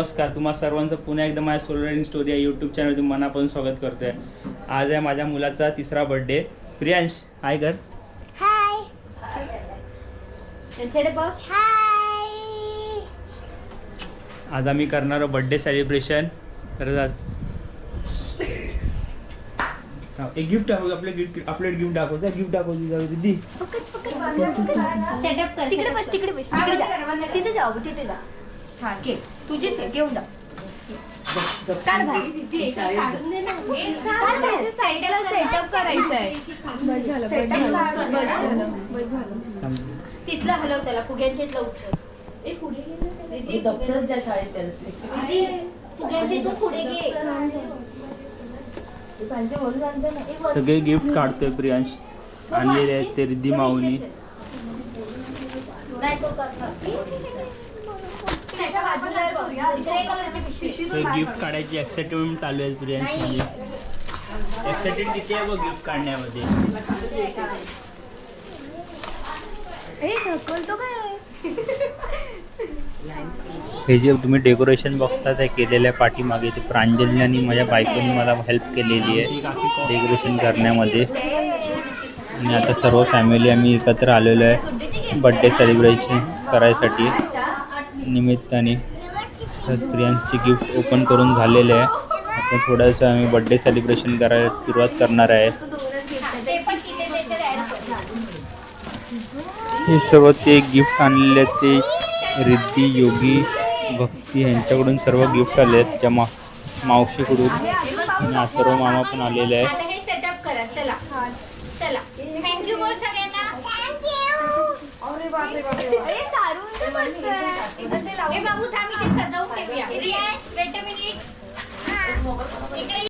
नमस्कार. तुम्हा सर्वांचं पुन्हा एकदा माझ्या सोलो रायडिंग स्टोरी या यूट्यूब चॅनलमध्ये मनापासून स्वागत करतोय. आज आहे माझ्या मुलाचा 3रा बर्थडे. प्रियांश हाय कर. हाय. हाय. आज आम्ही करणार बर्थडे सेलिब्रेशन. तर आज एक गिफ्ट दाखव. आपले गिफ्ट दाखव. गिफ्ट दाखव दीदी. सेटअप कर. तिकडे बस. तिथे जाऊ. तिथे जा. हा घे. तुझीच आहे. घेऊन जा. काढ भाई. काढून दे ना. काढ त्याच्या साईडला सेटअप करायचं आहे. बस झालं. तिथलं हलव. चला फुग्यांच्या इथलं उत्तर. ए पुढे गेलं. दीदी दप्तरच्या शाळेत दीदी फुग्यांच्या इथलं पुढे घे. सगळे गिफ्ट काढतोय प्रियांश. आणलेले आहेत ते रिद्धी माऊनी. गिफ्ट काढायची एक्साइटमेंट चालू आहे प्रियांश मध्ये. एक्साइटेड किती आहे बघ गिफ्ट काढण्यामध्ये. हे जे तुम्ही डेकोरेशन बघता ते केलेल्या पाठीमागे ते प्रांजली आणि माझ्या बायकोनी मला हेल्प केलेली आहे डेकोरेशन करण्यामध्ये. आणि आता सर्व फॅमिली आम्ही एकत्र आलेलो आहे बड्डे सेलिब्रेशन करायसाठी निमित्ताने. तर प्रियांशची गिफ्ट ओपन करून झालेले आहे. आता थोडंसं आम्ही बड्डे सेलिब्रेशन करायला सुरुवात करणार आहे. हे सर्व ते गिफ्ट आणलेले आहेत ते रिद्धी, योगी, भक्ती यांच्याकडून सर्व गिफ्ट आले आहेत. त्या मावशीकडून आणि अथर्व मामा पण आलेले आहेत. आता हे सेटअप करा. चला चला. थँक्यू बोल सगळ्यांना. अरे बापरे अरे सारून तर मस्त आहे. ए बाबू थांब इथे सजवून ठेवूया. रियाज वेट अ मिनिट. इकडे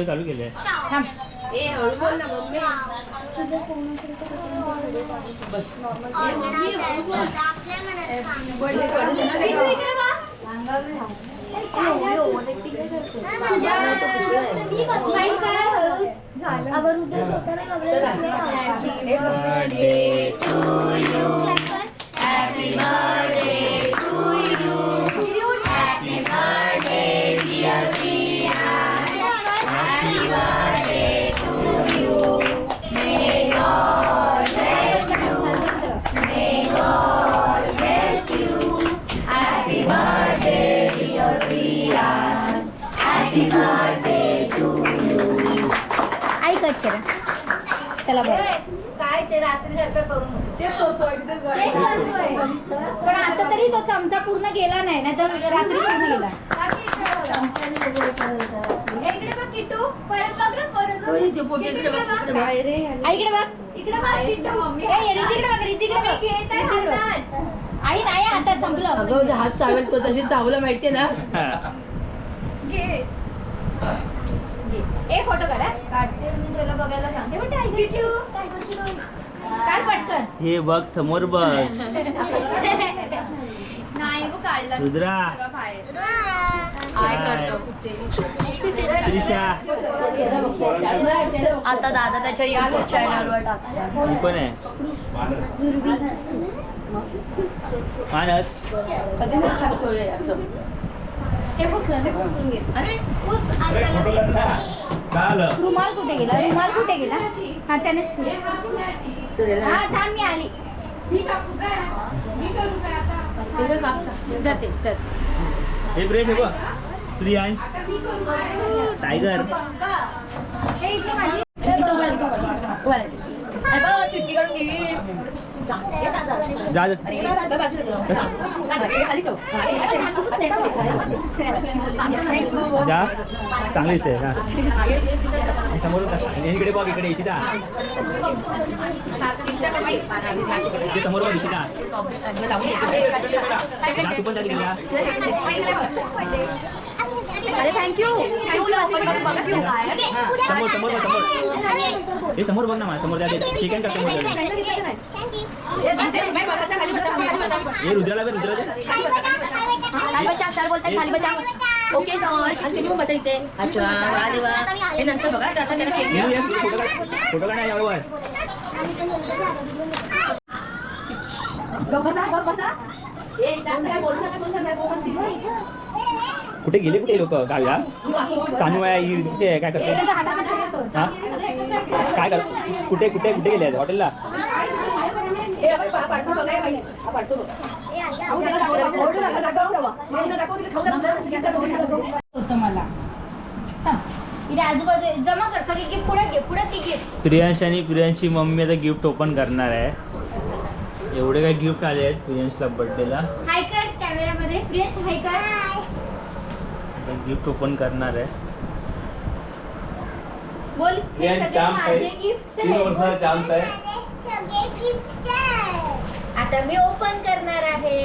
चालू केले. थांब. किट्टू इकडे बघ. स्माईल कर हळूच. Happy birthday to you. Happy birthday to you. Happy birthday dear Priya. Happy birthday to you. May God bless you. May God bless you. Happy birthday dear Priya. Happy birthday to you. I cut करा. चला बरं. काय ते रात्री सारखं करून तेच करतोय. पण आता तरी तो चमचा पूर्ण गेला नाही, नाही तर रात्री पूर्ण गेला. इकडे बघ किट्टू. परत बघ ना, परत बघ. आईकडे बघ. इकडे बघ किट्टू. रितीकडे बघ. रितीकडे बघ. आई नाही हातात संपलं. हात चावेल तो तशी चावलं माहितीये ना. घे. ए फोटो काढा. काढते मी तुला बघायला सांगते. पण काय किट्टू काढ पटकन. हे बघ समोर बघ. नाही वो काढला रुद्रा. काय करतो त्रिशा. आता दादा त्याच्या युट्यूब चॅनलवर टाकतो. ही कोण आहे? मानस. हे पुसलं ते पुसून घे. पुस. रुमाल कुठे गेला? रुमाल कुठे गेला? हा त्यानेच पुस. हा थांब मी आली. जाते तर. हे ब्रेड हे बघ. प्रियांश टायगर. हे इथे माझी चिठ्ठी काढून घे. जा जा. चांगलीच आहे ना. समोर इकडे बघ. इकडे इशिता. इथे समोर बघ इशिता. जा तू पण चालली गेला. अरे थँक्यू. समोर समोर बघ. समोर हे समोर बघ ना. मला समोर द्या. चिकन का समोर द्या. हे रुद्राला बघ. रुद्रा खाली बसा. सर बोलतात खाली बसा. Okay sir. आणि तुम्ही बसा इथे. अच्छा वा देवा. हे नंतर बघा. आता त्याला केक फोटो काढ नाही यावर. कुठे गेले? कुठे लोक गाव्या? सानू आहे. कुठे आहे? काय करते? हा काय कर? कुठे कुठे कुठे गेले? हॉटेलला. मला इथे आजूबाजू जमा कर सगळे गिफ्ट. पुढे घे. पुढे ती गिफ्ट. प्रियांश आणि प्रियांशची मम्मी आता गिफ्ट ओपन करणार आहे. एवढे काय गिफ्ट आले आहेत प्रियांशला बर्थडेला. हाय कर कॅमेरामध्ये. प्रियांश हाय कर. गिफ्ट ओपन करणार आहे. बोल. हे सगळे माझे गिफ्ट्स आहेत. आता मी ओपन करणार आहे.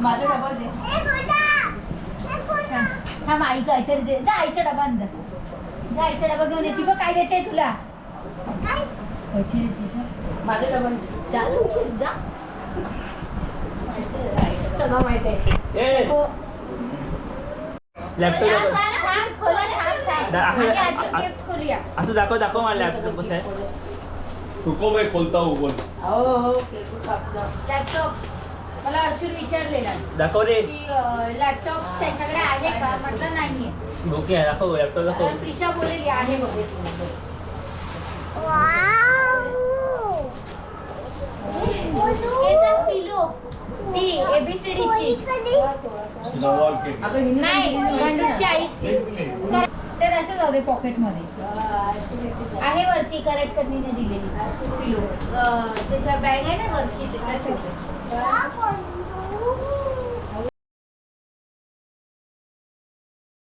माझा डबा दे. हा आई काहीतरी दे. जा आईचा डबा आण जा. जा आईचा डबा घेऊन येते. बघ काय देते तुला. माझा डबा चालू जा. सगळं माहिती आहे. लॅपटॉप गिफ्ट खोलूया. असं दाखव. दाखव मला लॅपटॉप कसं आहे. रुको मैं खोलता हूँ बोल. लॅपटॉप मला अर्जुन विचारलेला दाखव रे. की लॅपटॉप त्यांच्याकडे आहे का? म्हटलं नाहीये. ओके दाखव. लॅपटॉप दाखव. तर त्रिशा बोललेली आहे बघ. पिलो ती एबीसीडीची नाही. गंडूची आईची. तर असं जाऊ दे पॉकेट मध्ये आहे. वरती करटकर्णीने दिलेली पिलो. त्याच्या बॅग आहे ना वरची.